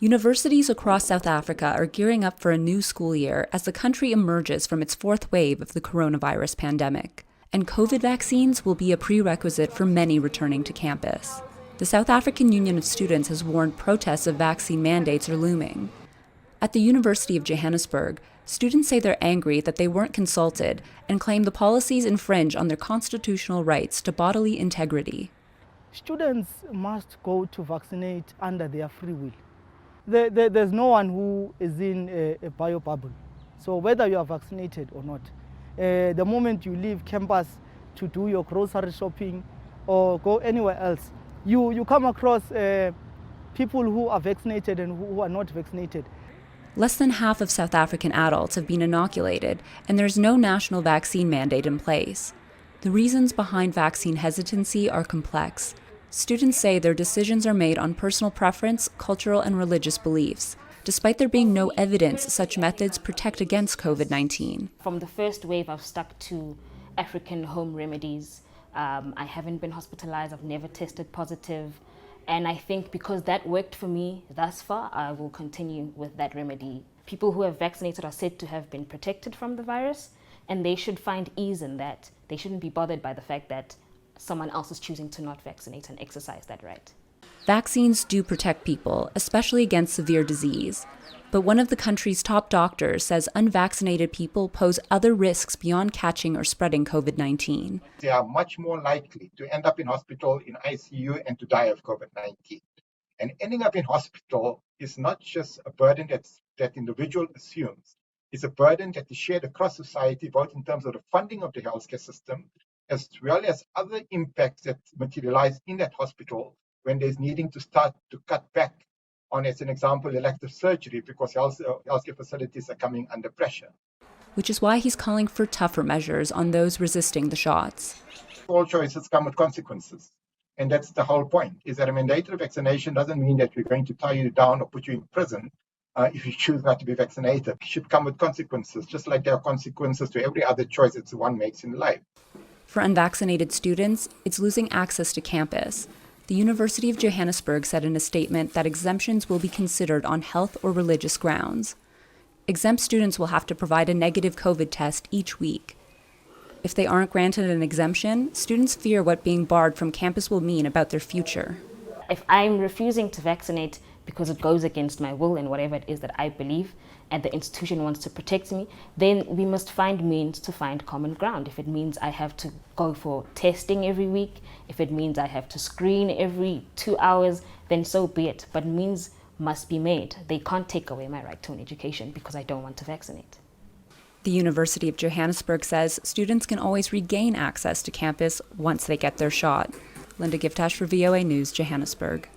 Universities across South Africa are gearing up for a new school year as the country emerges from its fourth wave of the coronavirus pandemic. And COVID vaccines will be a prerequisite for many returning to campus. The South African Union of Students has warned protests of vaccine mandates are looming. At the University of Johannesburg, students say they're angry that they weren't consulted and claim the policies infringe on their constitutional rights to bodily integrity. Students must go to vaccinate under their free will. There's no one who is in a bio bubble. So whether you are vaccinated or not, the moment you leave campus to do your grocery shopping or go anywhere else, you come across people who are vaccinated and who are not vaccinated. Less than half of South African adults have been inoculated, and there's no national vaccine mandate in place. The reasons behind vaccine hesitancy are complex. Students say their decisions are made on personal preference, cultural, and religious beliefs, despite there being no evidence such methods protect against COVID-19. From the first wave, I've stuck to African home remedies. I haven't been hospitalized, I've never tested positive. And I think because that worked for me thus far, I will continue with that remedy. People who have vaccinated are said to have been protected from the virus, and they should find ease in that. They shouldn't be bothered by the fact that someone else is choosing to not vaccinate and exercise that right. Vaccines do protect people, especially against severe disease. But one of the country's top doctors says unvaccinated people pose other risks beyond catching or spreading COVID-19. They are much more likely to end up in hospital, in ICU, and to die of COVID-19. And ending up in hospital is not just a burden that individual assumes. It's a burden that is shared across society, both in terms of the funding of the healthcare system, as well as other impacts that materialize in that hospital when there's needing to start to cut back on, as an example, elective surgery because healthcare facilities are coming under pressure. Which is why he's calling for tougher measures on those resisting the shots. All choices come with consequences. And that's the whole point, is that a mandatory vaccination doesn't mean that we're going to tie you down or put you in prison if you choose not to be vaccinated. It should come with consequences, just like there are consequences to every other choice that one makes in life. For unvaccinated students, it's losing access to campus. The University of Johannesburg said in a statement that exemptions will be considered on health or religious grounds. Exempt students will have to provide a negative COVID test each week. If they aren't granted an exemption, students fear what being barred from campus will mean about their future. If I'm refusing to vaccinate because it goes against my will and whatever it is that I believe, and the institution wants to protect me, then we must find means to find common ground. If it means I have to go for testing every week, if it means I have to screen every 2 hours, then so be it. But means must be made. They can't take away my right to an education because I don't want to vaccinate. The University of Johannesburg says students can always regain access to campus once they get their shot. Linda Giftash for VOA News, Johannesburg.